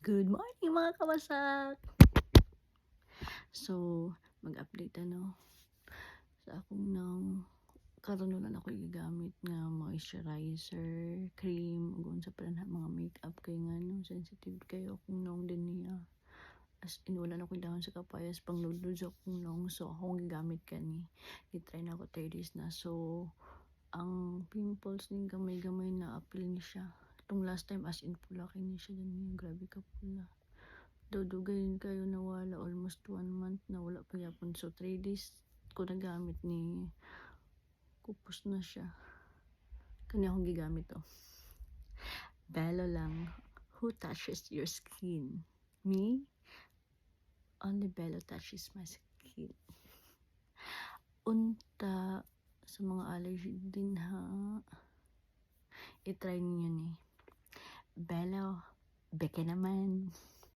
Good morning mga kawasak! So, mag-update sa akong karon na ako gigamit nga moisturizer, cream, ug unsa pa na mga makeup kay sensitive kayo akong nong din niya. As in wala na ko dahon sa kapayas pangludlod sa akong nong, so akong gigamit kani. Gitry na ako 3 days na. So, ang pimples ning gamay-gamay na apil ni siya. Itong last time as in pula kay ni siya din, grabe ka pula. Dudugayin kayo nawala almost 1 month na wala pa yapon. So 3 days ko nagamit ni kupos na siya. Kani akong gigamit Bello lang. Who touches your skin? Me? Only Bello touches my skin. Unta sa mga allergy din ha. I-try niyo ni Bello. Beke naman.